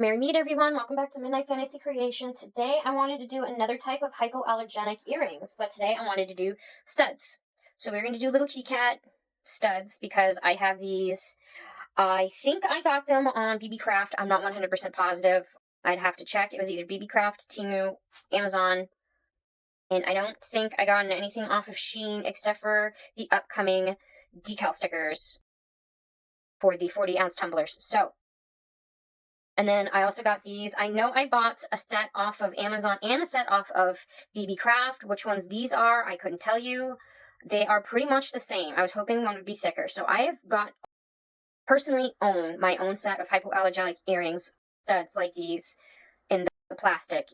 Merry meet everyone, welcome back to Midnight Fantasy Creation. Today I wanted to do another type of hypoallergenic earrings, but today I wanted to do studs. So we're going to do little keycat studs because I have these. I think I got them on BB Craft. I'm not 100% positive. I'd have to check. It was either BB Craft, Temu, Amazon, and I don't think I got anything off of Shein except for the upcoming decal stickers for the 40-ounce tumblers. And then I also got these. I know I bought a set off of Amazon and a set off of BB Craft. Which ones these are, I couldn't tell you. They are pretty much the same. I was hoping one would be thicker. So I have personally own my own set of hypoallergenic earrings, studs like these, in the plastic.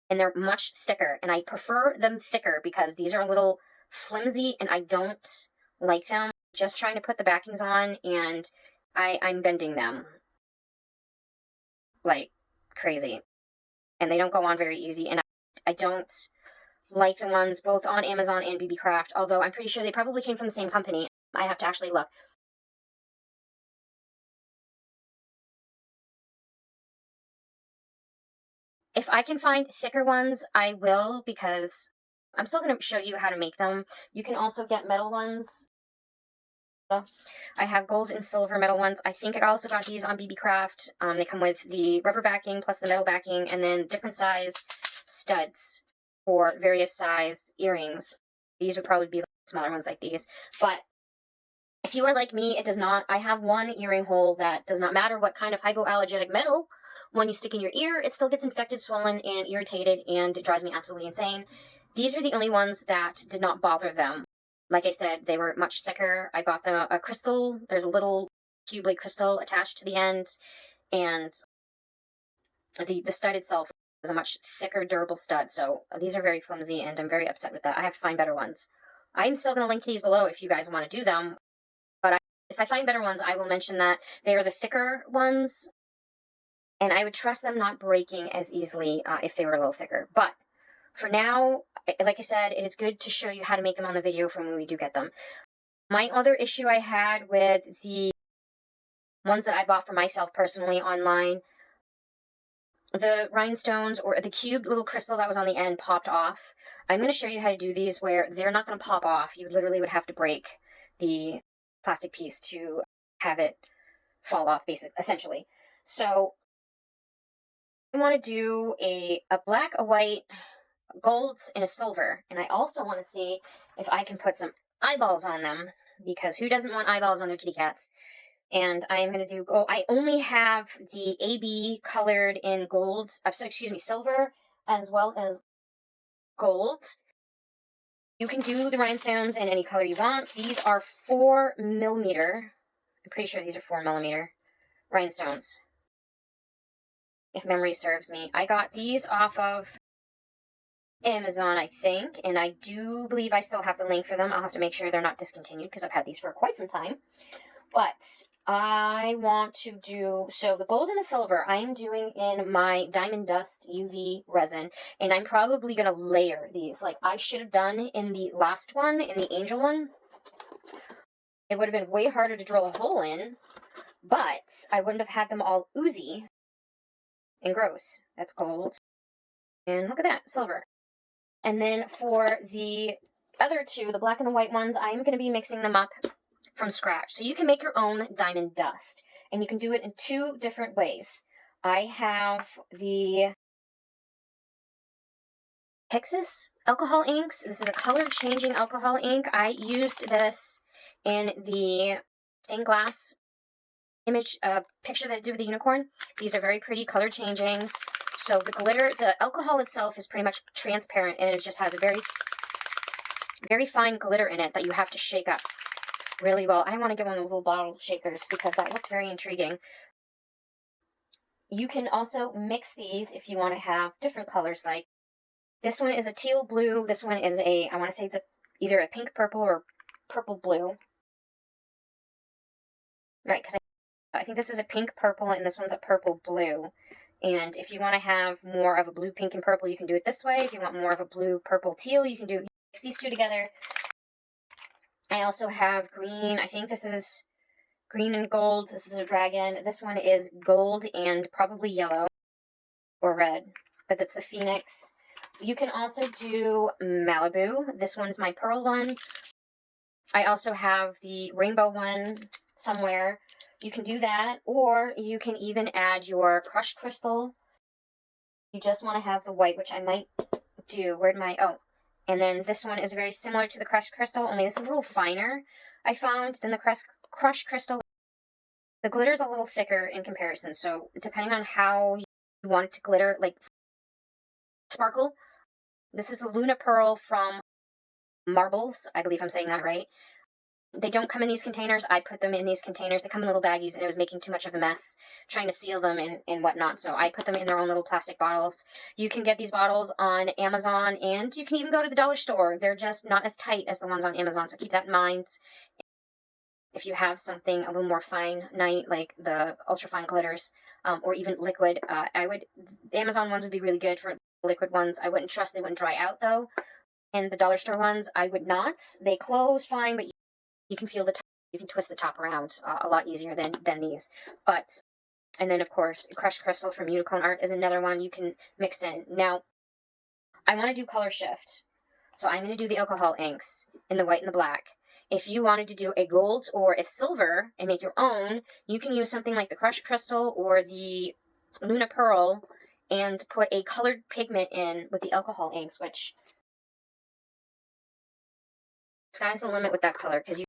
And they're much thicker. And I prefer them thicker because these are a little flimsy and I don't like them. Just trying to put the backings on and I'm bending them like crazy, and they don't go on very easy, and I don't like the ones both on Amazon and BB Craft, although I'm pretty sure they probably came from the same company. I have to actually look. If I can find thicker ones, I will, because I'm still going to show you how to make them. You can also get metal ones. I have gold and silver metal ones. I think I also got these on BB Craft. They come with the rubber backing plus the metal backing, and then different size studs for various size earrings. These would probably be smaller ones like these. But if you are like me, it does not. I have one earring hole that does not matter what kind of hypoallergenic metal when you stick in your ear, it still gets infected, swollen, and irritated, and it drives me absolutely insane. These are the only ones that did not bother them. Like I said, they were much thicker. I bought them a crystal. There's a little cube-like crystal attached to the end, and the stud itself is a much thicker, durable stud, so these are very flimsy, and I'm very upset with that. I have to find better ones. I'm still going to link these below if you guys want to do them, but if I find better ones, I will mention that they are the thicker ones, and I would trust them not breaking as easily if they were a little thicker. But for now, like I said, it is good to show you how to make them on the video for when we do get them. My other issue I had with the ones that I bought for myself personally online, the rhinestones or the cube little crystal that was on the end popped off. I'm going to show you how to do these where they're not going to pop off. You literally would have to break the plastic piece to have it fall off, essentially. So I want to do a black, a white, golds, and a silver. And I also want to see if I can put some eyeballs on them, because who doesn't want eyeballs on their kitty cats? And I'm going to do, I only have the AB colored in golds, silver, as well as golds. You can do the rhinestones in any color you want. These are 4mm. I'm pretty sure these are 4mm rhinestones, if memory serves me. I got these off of Amazon, I think, and I do believe I still have the link for them. I'll have to make sure they're not discontinued because I've had these for quite some time. But I want to do, so the gold and the silver, I'm doing in my Diamond Dust UV resin, and I'm probably going to layer these like I should have done in the last one, in the angel one. It would have been way harder to drill a hole in, but I wouldn't have had them all oozy and gross. That's gold. And look at that, silver. And then for the other two, the black and the white ones, I'm going to be mixing them up from scratch. So you can make your own diamond dust, and you can do it in two different ways. I have the Texas alcohol inks. This is a color changing alcohol ink. I used this in the stained glass image picture that I did with the unicorn. These are very pretty, color changing. So the glitter, the alcohol itself is pretty much transparent, and it just has a very, very fine glitter in it that you have to shake up really well. I want to get one of those little bottle shakers because that looked very intriguing. You can also mix these if you want to have different colors. Like this one is a teal blue. This one is I want to say it's either a pink purple or purple blue. Right, because I think this is a pink purple and this one's a purple blue. And if you want to have more of a blue, pink, and purple, you can do it this way. If you want more of a blue, purple, teal, you can mix these two together. I also have green. I think this is green and gold. This is a dragon. This one is gold and probably yellow. or red, but that's the Phoenix. You can also do Malibu. This one's my pearl one. I also have the rainbow one somewhere. You can do that, or you can even add your crushed crystal. You just want to have the white, which I might do. Where'd my, oh, and then this one is very similar to the crushed crystal, only this is a little finer, I found, than the crushed crystal. The glitter's a little thicker in comparison, so depending on how you want it to glitter, like sparkle, this is the Luna Pearl from Marbles. I believe I'm saying that right. They don't come in these containers. I put them in these containers. They come in little baggies, and it was making too much of a mess trying to seal them and whatnot. So I put them in their own little plastic bottles. You can get these bottles on Amazon, and you can even go to the dollar store. They're just not as tight as the ones on Amazon, so keep that in mind. If you have something a little more fine night, like the ultra fine glitters, or even liquid, the Amazon ones would be really good for liquid ones. I wouldn't trust they wouldn't dry out though. And the dollar store ones, I would not. They close fine, but you can feel the top, you can twist the top around a lot easier than these. But, and then of course, crushed crystal from Unicorn Art is another one you can mix in. Now, I want to do color shift. So I'm going to do the alcohol inks in the white and the black. If you wanted to do a gold or a silver and make your own, you can use something like the crushed crystal or the Luna Pearl and put a colored pigment in with the alcohol inks, which sky's the limit with that color, because you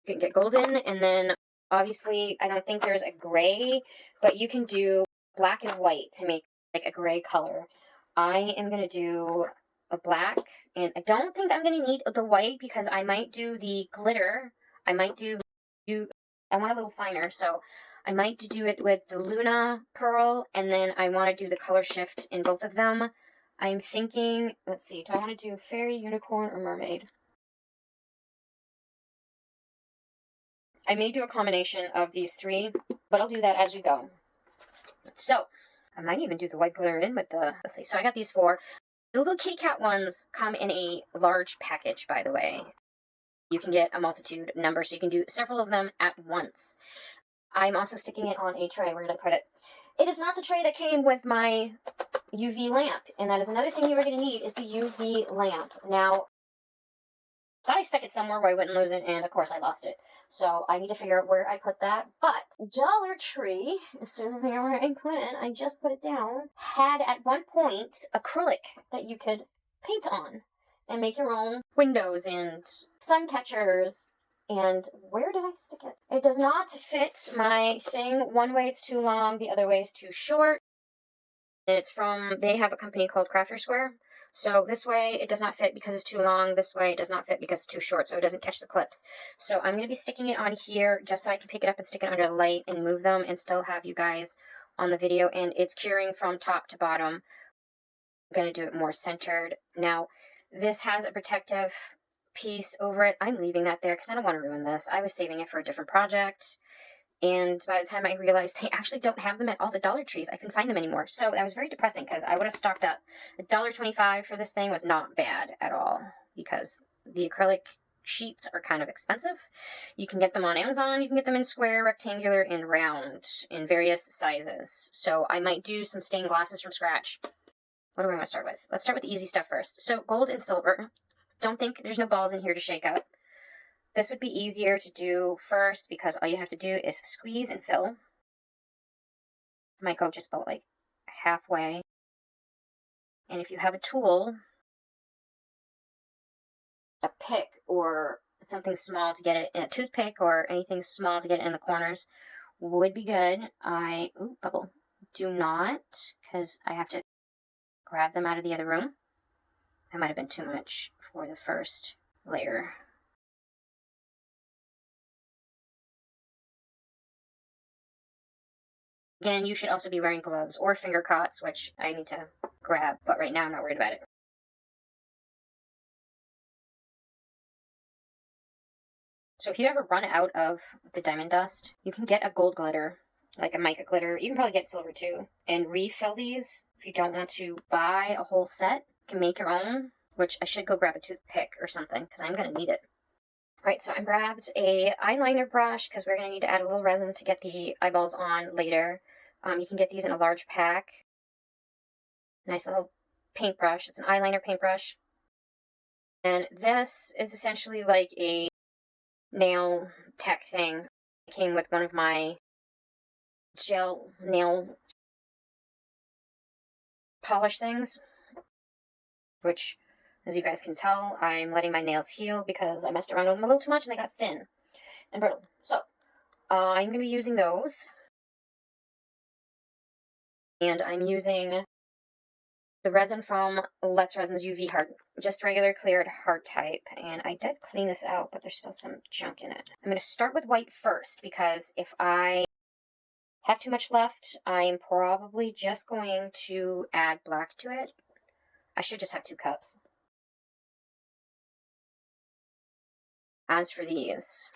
can get golden, and then obviously I don't think there's a gray, but you can do black and white to make like a gray color. I am going to do a black, and I don't think I'm going to need the white because I might do the glitter. I might do, I want a little finer, so I might do it with the Luna Pearl, and then I want to do the color shift in both of them. I'm thinking, let's see, do I want to do fairy, unicorn, or mermaid? I may do a combination of these three, but I'll do that as we go. So, I might even do the white glitter in with the, let's see, so I got these four. The little kitty cat ones come in a large package, by the way. You can get a multitude number, so you can do several of them at once. I'm also sticking it on a tray. Where did I put it? It is not the tray that came with my UV lamp, and that is another thing you are going to need is the UV lamp. Now, I thought I stuck it somewhere where I wouldn't lose it, and of course I lost it. So I need to figure out where I put that. But Dollar Tree, as soon as I know where I put it, I just put it down, had at one point acrylic that you could paint on and make your own windows and sun catchers. And where did I stick it? It does not fit my thing. One way it's too long, the other way is too short. It's from, they have a company called Crafter Square. So this way it does not fit because it's too long. This way it does not fit because it's too short, so it doesn't catch the clips. So I'm going to be sticking it on here just so I can pick it up and stick it under the light and move them and still have you guys on the video. And it's curing from top to bottom. I'm going to do it more centered. Now, this has a protective piece over it. I'm leaving that there because I don't want to ruin this. I was saving it for a different project. And by the time I realized they actually don't have them at all the Dollar Trees, I couldn't find them anymore. So that was very depressing because I would have stocked up. $1.25 for this thing was not bad at all because the acrylic sheets are kind of expensive. You can get them on Amazon. You can get them in square, rectangular, and round in various sizes. So I might do some stained glasses from scratch. What do I want to start with? Let's start with the easy stuff first. So gold and silver. Don't think there's no balls in here to shake up. This would be easier to do first because all you have to do is squeeze and fill. This might go just about like halfway. And if you have a tool, a pick or something small to get it, a toothpick or anything small to get it in the corners would be good. Ooh, bubble. Do not, because I have to grab them out of the other room. That might have been too much for the first layer. Again, you should also be wearing gloves or finger cots, which I need to grab, but right now I'm not worried about it. So if you ever run out of the diamond dust, you can get a gold glitter, like a mica glitter. You can probably get silver too, and refill these. If you don't want to buy a whole set, you can make your own, which I should go grab a toothpick or something, because I'm going to need it. Alright, so I grabbed a eyeliner brush, because we're going to need to add a little resin to get the eyeballs on later. You can get these in a large pack. Nice little paintbrush. It's an eyeliner paintbrush. And this is essentially like a nail tech thing. It came with one of my gel nail polish things, which, as you guys can tell, I'm letting my nails heal because I messed around with them a little too much and they got thin and brittle. So, I'm going to be using those. And I'm using the resin from Let's Resin's UV Hard, just regular cleared hard type. And I did clean this out, but there's still some junk in it. I'm going to start with white first because if I have too much left, I'm probably just going to add black to it. I should just have 2 cups. As for these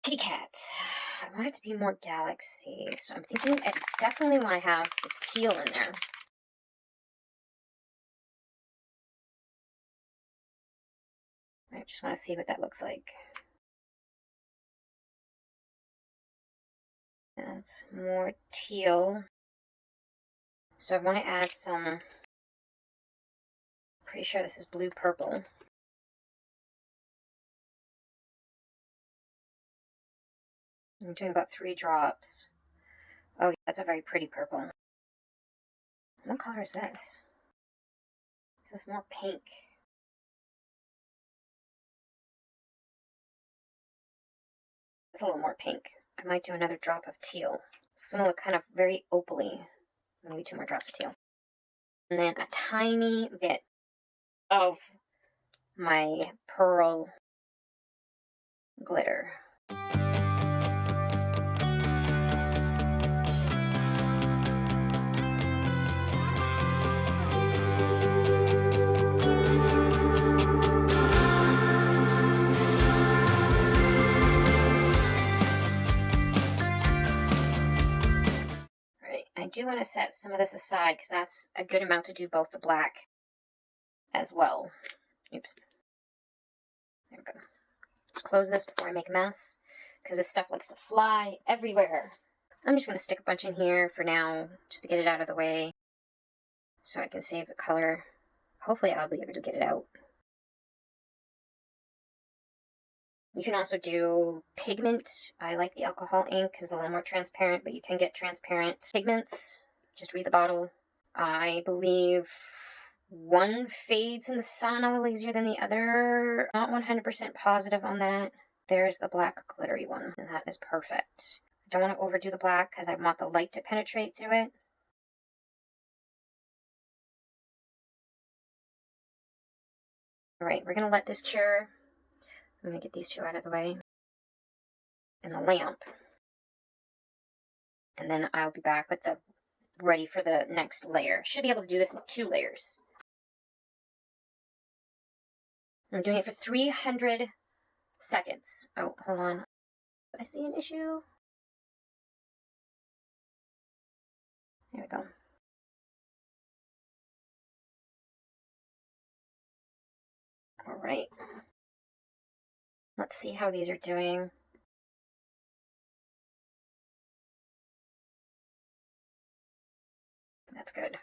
kitty cats, I want it to be more galaxy, so I'm thinking I definitely want to have the teal in there. I just want to see what that looks like. That's more teal. So I want to add some, pretty sure this is blue purple. I'm doing about 3 drops. Oh, yeah, that's a very pretty purple. What color is this? This is more pink. It's a little more pink. I might do another drop of teal. It's gonna look kind of very opally. Maybe 2 more drops of teal. And then a tiny bit of my pearl glitter. I do want to set some of this aside because that's a good amount to do both the black as well. Oops. There we go. Let's close this before I make a mess because this stuff likes to fly everywhere. I'm just going to stick a bunch in here for now just to get it out of the way so I can save the color. Hopefully I'll be able to get it out. You can also do pigment. I like the alcohol ink because it's a little more transparent, but you can get transparent pigments. Just read the bottle. I believe one fades in the sun a little easier than the other. Not 100% positive on that. There's the black glittery one, and that is perfect. I don't want to overdo the black because I want the light to penetrate through it. Alright, we're going to let this cure. I'm going to get these 2 out of the way. And the lamp. And then I'll be back with the ready for the next layer. Should be able to do this in 2 layers. I'm doing it for 300 seconds. Oh, hold on. I see an issue. There we go. Alright. Let's see how these are doing. That's good.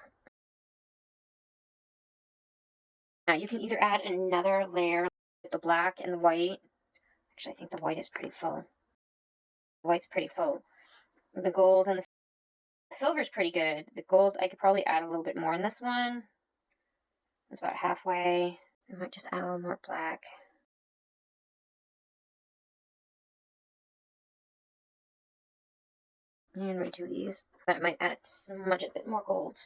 Now you can either add another layer with the black and the white. Actually, I think the white is pretty full. The white's pretty full. The gold and the silver's pretty good. The gold, I could probably add a little bit more in this one. It's about halfway. I might just add a little more black. And redo these. But I might add so much a bit more gold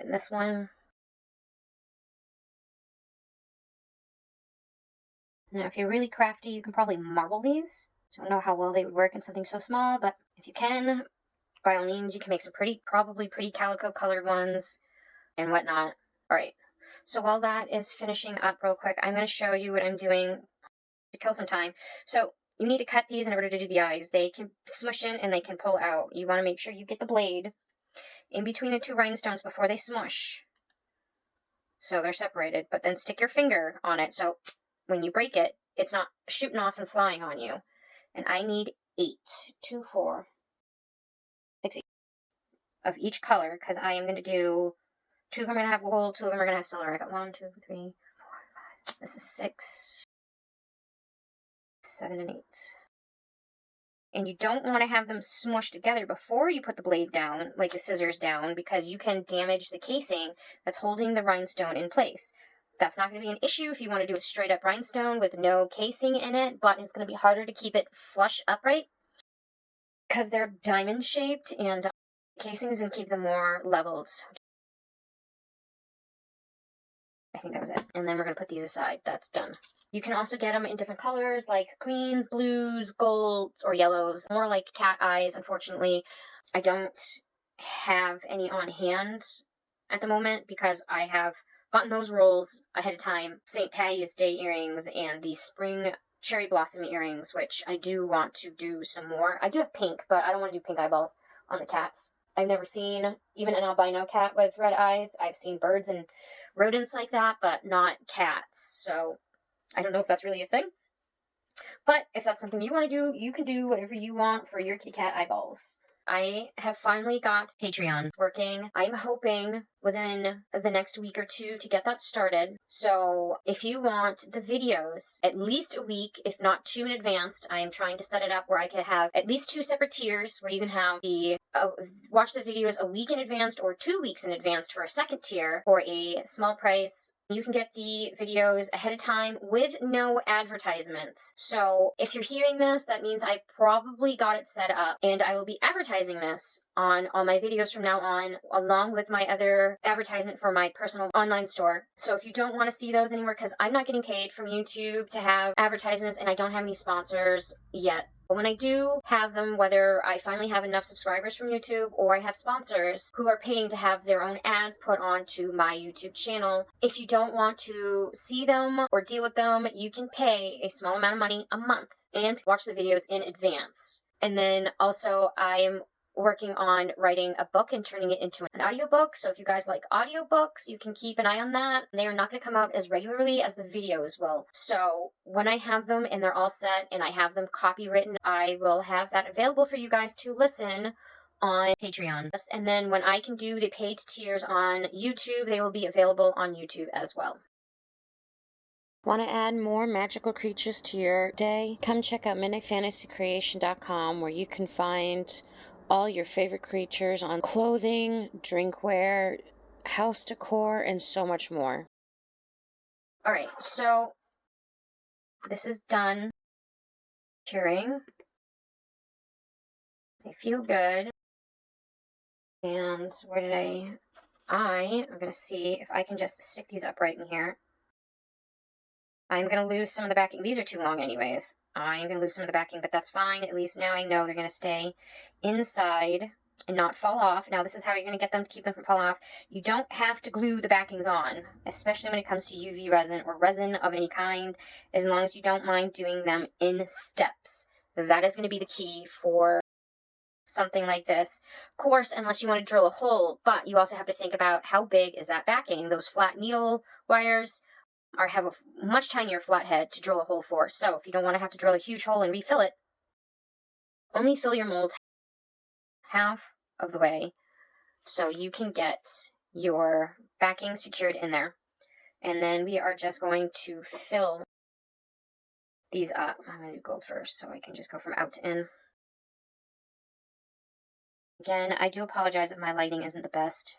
in this one. Now, if you're really crafty, you can probably marble these. Don't know how well they would work in something so small, but if you can, by all means, you can make some probably pretty calico colored ones and whatnot. Alright, so while that is finishing up real quick, I'm going to show you what I'm doing to kill some time. So, you need to cut these in order to do the eyes. They can smush in and they can pull out. You want to make sure you get the blade in between the 2 rhinestones before they smush. So they're separated, but then stick your finger on it so when you break it, it's not shooting off and flying on you. And I need 8, 2, 4, 6, 8 of each color, because I am going to do 2 of them are going to have gold, 2 of them are going to have silver. I got 1, 2, 3, 4, 5. This is 6, 7, and 8. And you don't want to have them smushed together before you put the blade down, like the scissors down, because you can damage the casing that's holding the rhinestone in place. That's not going to be an issue if you want to do a straight up rhinestone with no casing in it, but it's going to be harder to keep it flush upright because they're diamond shaped, and casings and keep them more leveled. I think that was it. And then we're going to put these aside. That's done. You can also get them in different colors like greens, blues, golds, or yellows. More like cat eyes, unfortunately. I don't have any on hand at the moment because I have gotten those rolls ahead of time. St. Patty's Day earrings and the spring cherry blossom earrings, which I do want to do some more. I do have pink, but I don't want to do pink eyeballs on the cats. I've never seen even an albino cat with red eyes. I've seen birds and rodents like that, but not cats. So I don't know if that's really a thing. But if that's something you want to do, you can do whatever you want for your kitty cat eyeballs. I have finally got Patreon working. I'm hoping within the next week or 2 to get that started. So if you want the videos at least a week, if not 2 in advance, I am trying to set it up where I can have at least 2 separate tiers where you can have the watch the videos a week in advance or 2 weeks in advance for a second tier for a small price. You can get the videos ahead of time with no advertisements. So if you're hearing this, that means I probably got it set up, and I will be advertising this on all my videos from now on, along with my other advertisement for my personal online store. So if you don't want to see those anywhere, because I'm not getting paid from YouTube to have advertisements and I don't have any sponsors yet. But when I do have them, whether I finally have enough subscribers from YouTube or I have sponsors who are paying to have their own ads put onto my YouTube channel, if you don't want to see them or deal with them, you can pay a small amount of money a month and watch the videos in advance. And then also I'm working on writing a book and turning it into an audiobook. So if you guys like audiobooks, you can keep an eye on that. They are not going to come out as regularly as the videos will. So when I have them and they're all set and I have them copywritten, I will have that available for you guys to listen on Patreon. And then when I can do the paid tiers on YouTube, they will be available on YouTube as well. Want to add more magical creatures to your day? Come check out midnightfantasycreation.com where you can find all your favorite creatures on clothing, drinkware, house decor, and so much more. Alright, so this is done curing. They feel good. And where did I'm going to see if I can just stick these up right in here. I'm going to lose some of the backing. These are too long anyways. I'm going to lose some of the backing, but that's fine. At least now I know they're going to stay inside and not fall off. Now, this is how you're going to get them to keep them from falling off. You don't have to glue the backings on, especially when it comes to UV resin or resin of any kind, as long as you don't mind doing them in steps. That is going to be the key for something like this. Of course, unless you want to drill a hole, but you also have to think about how big is that backing. Those flat needle wires have a much tinier flathead to drill a hole for. So if you don't want to have to drill a huge hole and refill it, only fill your mold half of the way so you can get your backing secured in there. And then we are just going to fill these up. I'm going to do gold first so I can just go from out to in. Again, I do apologize if my lighting isn't the best.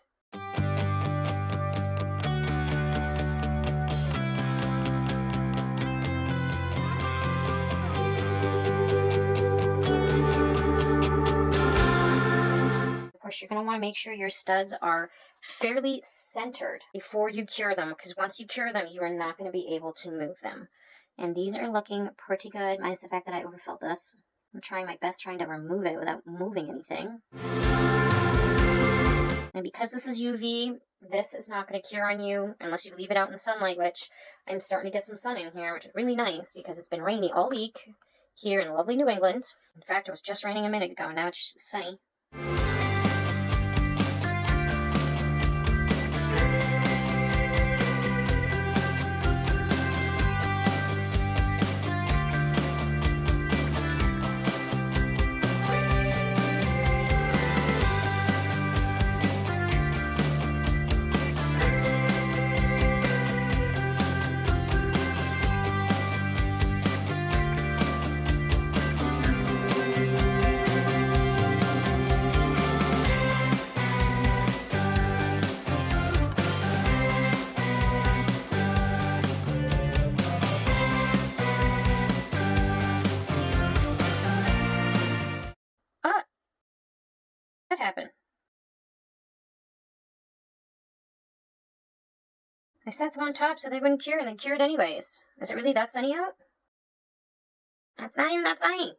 You're going to want to make sure your studs are fairly centered before you cure them, because once you cure them, you are not going to be able to move them. And these are looking pretty good, minus the fact that I overfilled this. I'm trying my best trying to remove it without moving anything. And because this is UV, this is not going to cure on you unless you leave it out in the sunlight, which I'm starting to get some sun in here, which is really nice because it's been rainy all week here in lovely New England. In fact, it was just raining a minute ago, now it's just sunny. happen? I set them on top so they wouldn't cure, and they cured anyways. Is it really that sunny out? That's not even that sunny.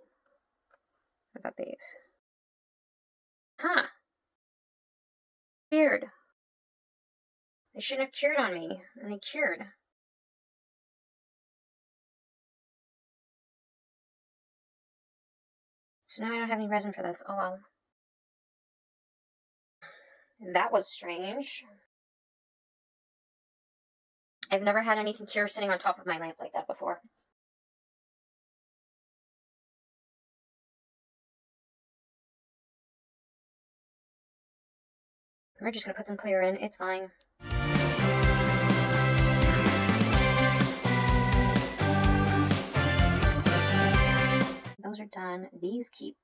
What about these? Huh. Weird. They shouldn't have cured on me, and they cured. So now I don't have any resin for this. Oh well. That was strange. I've never had anything cure sitting on top of my lamp like that before. We're just gonna put some clear in. It's fine. Those are done. These keep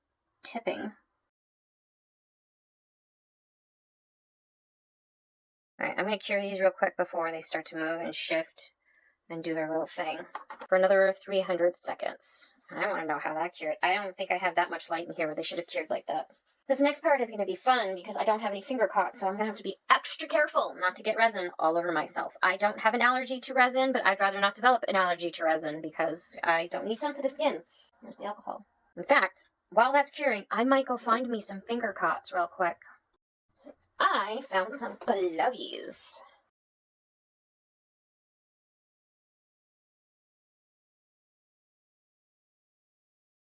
tipping. Alright, I'm going to cure these real quick before they start to move and shift and do their little thing for another 300 seconds. I want to know how that cured. I don't think I have that much light in here where they should have cured like that. This next part is going to be fun because I don't have any finger caught, so I'm going to have to be extra careful not to get resin all over myself. I don't have an allergy to resin, but I'd rather not develop an allergy to resin because I don't need sensitive skin. There's the alcohol. In fact, while that's curing, I might go find me some finger cots real quick. So I found some glovies.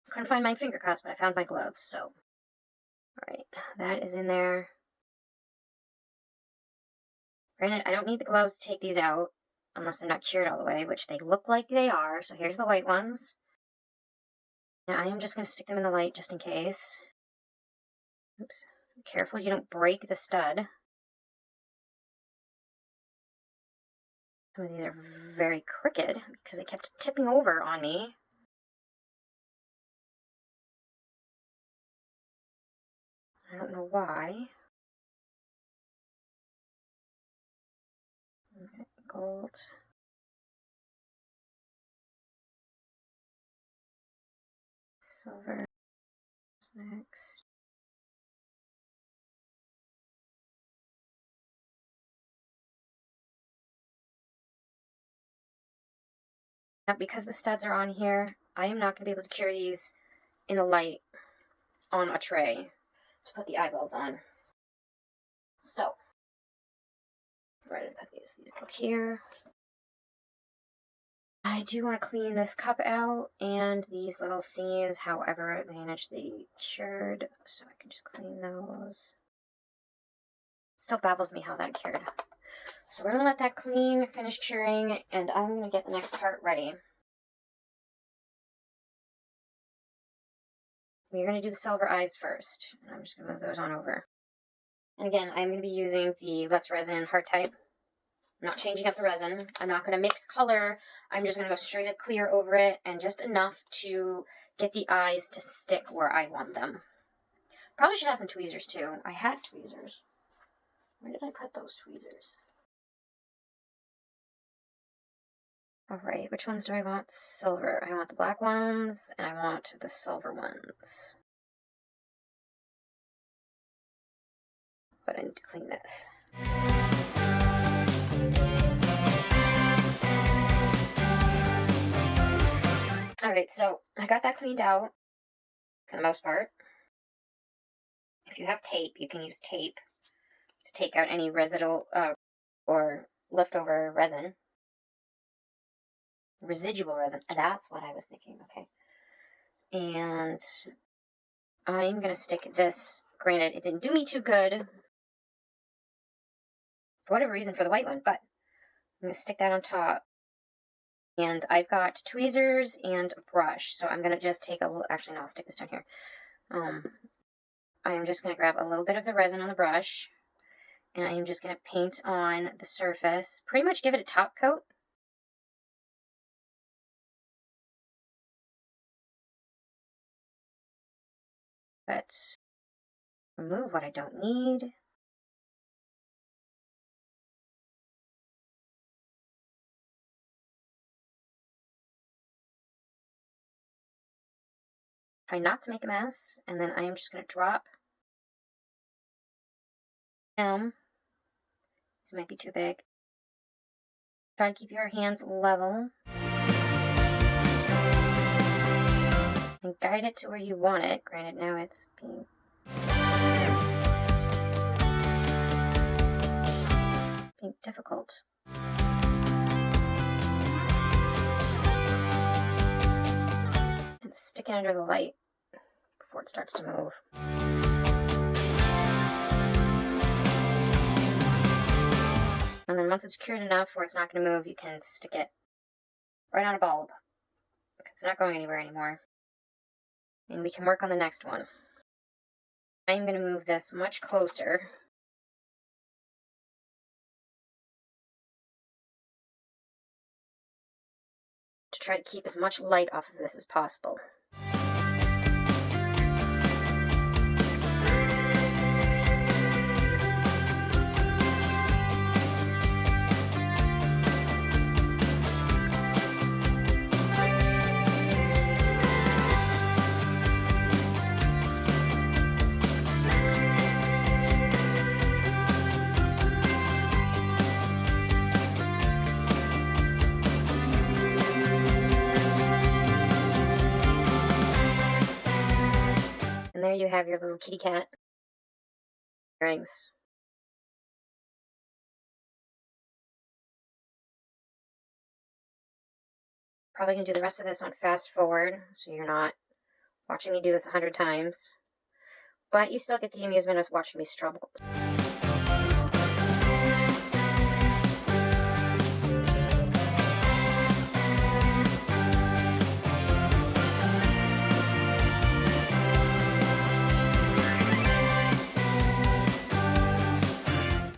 Couldn't find my finger cots, but I found my gloves, so. Alright, that is in there. Granted, I don't need the gloves to take these out, unless they're not cured all the way, which they look like they are, so here's the white ones. Now I am just going to stick them in the light just in case. Oops. Be careful you don't break the stud. Some of these are very crooked because they kept tipping over on me. I don't know why. Okay, gold. Silver. What's next? Now, because the studs are on here, I am not going to be able to cure these in the light on a tray to put the eyeballs on. So, I'm ready to put these go here. I do want to clean this cup out and these little thingies, however I managed they cured, so I can just clean those. Still baffles me how that cured. So we're going to let that clean, finish curing, and I'm going to get the next part ready. We're going to do the silver eyes first. I'm just going to move those on over. And again, I'm going to be using the Let's Resin hard type. I'm not changing up the resin. I'm not going to mix color. I'm just going to go straight up clear over it and just enough to get the eyes to stick where I want them. Probably should have some tweezers too. I had tweezers. Where did I put those tweezers? Alright, which ones do I want? Silver. I want the black ones, and I want the silver ones. But I need to clean this. Alright, so I got that cleaned out, for the most part. If you have tape, you can use tape to take out any residual, or leftover resin. Residual resin. That's what I was thinking, okay. And I'm going to stick this, granted, it didn't do me too good, for whatever reason, for the white one, but I'm going to stick that on top. And I've got tweezers and a brush, so I'm going to just take a little, actually no, I'll stick this down here. I'm just going to grab a little bit of the resin on the brush, and I am just going to paint on the surface, pretty much give it a top coat. But remove what I don't need. Try not to make a mess, and then I am just going to drop This might be too big. Try to keep your hands level. And guide it to where you want it. Granted, now it's being difficult. And stick it under the light before it starts to move. And then once it's cured enough where it's not going to move, you can stick it right on a bulb. It's not going anywhere anymore. And we can work on the next one. I'm going to move this much closer. To try to keep as much light off of this as possible. And there you have your little kitty cat earrings. Probably going to do the rest of this on fast forward, so you're not watching me do this 100 times. But you still get the amusement of watching me struggle.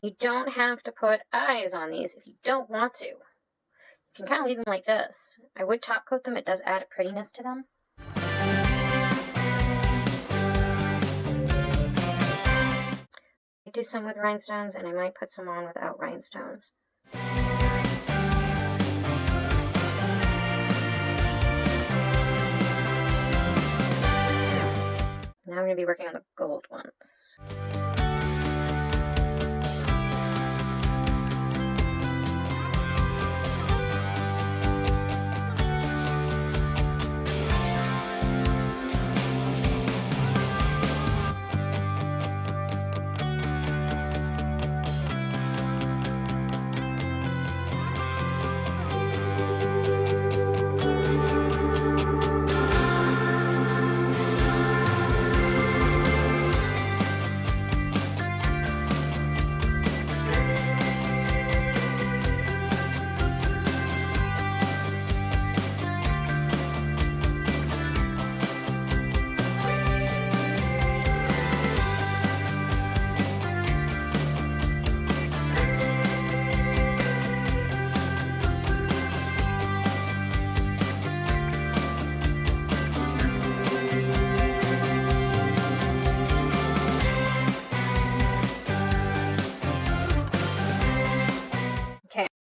You don't have to put eyes on these if you don't want to. You can kind of leave them like this. I would top coat them, it does add a prettiness to them. I do some with rhinestones, and I might put some on without rhinestones. Now I'm going to be working on the gold ones.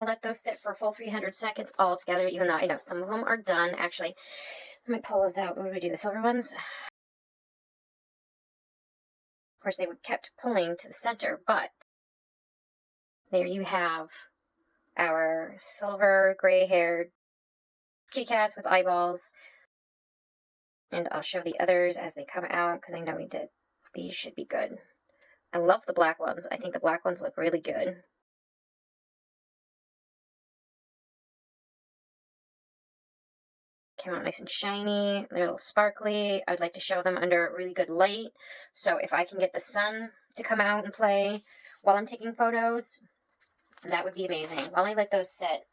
Let those sit for a full 300 seconds all together, even though I know some of them are done. Actually, let me pull those out. What do we do? The silver ones? Of course, they kept pulling to the center, but there you have our silver, gray-haired kitty cats with eyeballs. And I'll show the others as they come out, because I know we did. These should be good. I love the black ones. I think the black ones look really good. Came out nice and shiny. They're a little sparkly. I would like to show them under really good light. So if I can get the sun to come out and play while I'm taking photos, that would be amazing. While I let those sit,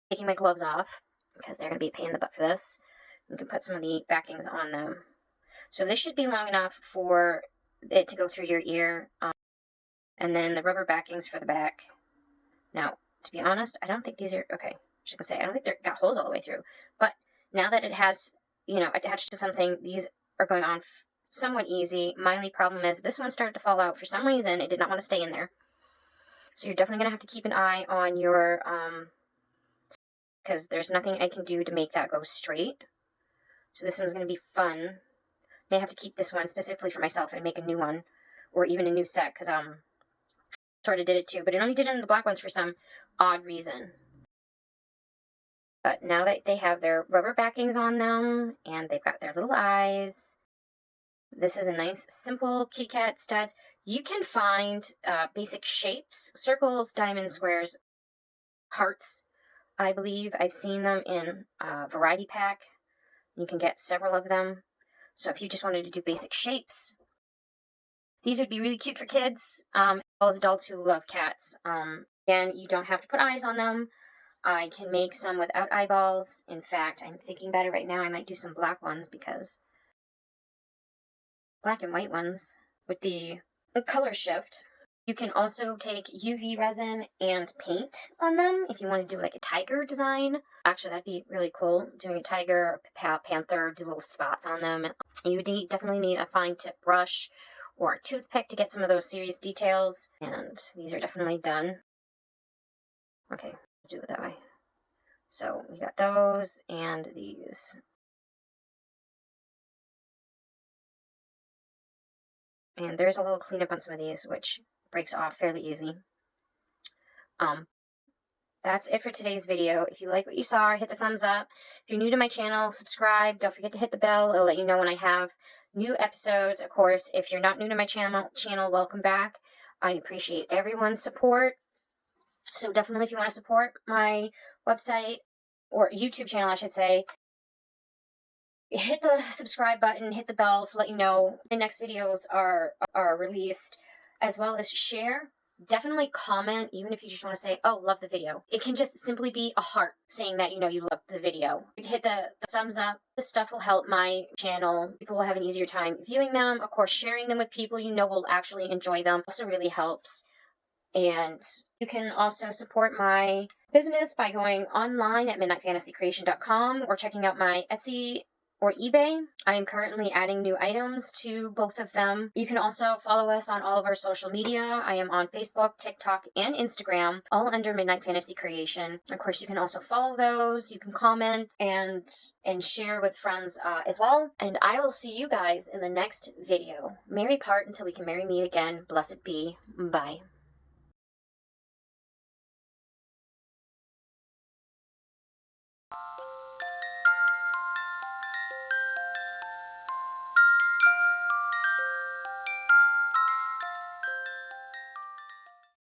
taking my gloves off, because they're going to be a pain in the butt for this. You can put some of the backings on them. So this should be long enough for it to go through your ear. And then the rubber backings for the back. Now, to be honest, I don't think these are, okay, I should say, I don't think they've got holes all the way through. But now that it has, you know, attached to something, these are going on somewhat easy. My only problem is this one started to fall out. For some reason, it did not want to stay in there. So you're definitely going to have to keep an eye on your, because there's nothing I can do to make that go straight. So this one's going to be fun. May have to keep this one specifically for myself and make a new one or even a new set, because sort of did it too, but it only did it in the black ones for some odd reason. But now that they have their rubber backings on them, and they've got their little eyes, this is a nice, simple kitty cat studs. You can find basic shapes, circles, diamonds, squares, hearts, I believe. I've seen them in a variety pack. You can get several of them. So if you just wanted to do basic shapes, these would be really cute for kids, as well as adults who love cats. Again, you don't have to put eyes on them. I can make some without eyeballs. In fact, I'm thinking about it right now. I might do some black ones, because black and white ones with the color shift. You can also take UV resin and paint on them if you want to do like a tiger design. Actually, that'd be really cool, doing a tiger, panther, do little spots on them. You would definitely need a fine tip brush or a toothpick to get some of those serious details. And these are definitely done. Okay, I'll do it that way. So we got those and these. And there's a little cleanup on some of these, which breaks off fairly easy. That's it for today's video. If you like what you saw, hit the thumbs up. If you're new to my channel, subscribe. Don't forget to hit the bell. It'll let you know when I have new episodes. Of course, if you're not new to my channel, welcome back. I appreciate everyone's support. So definitely, if you want to support my website, or YouTube channel, I should say, hit the subscribe button, hit the bell to let you know the next videos are released, as well as share. Definitely comment, even if you just want to say, oh, love the video. It can just simply be a heart saying that, you know, you love the video. Hit the thumbs up. This stuff will help my channel. People will have an easier time viewing them. Of course, sharing them with people you know will actually enjoy them also really helps. And you can also support my business by going online at midnightfantasycreation.com or checking out my Etsy or eBay. I am currently adding new items to both of them. You can also follow us on all of our social media. I am on Facebook, TikTok, and Instagram, all under Midnight Fantasy Creation. Of course, you can also follow those. You can comment and share with friends as well. And I will see you guys in the next video. Merry part until we can merry meet again. Blessed be. Bye.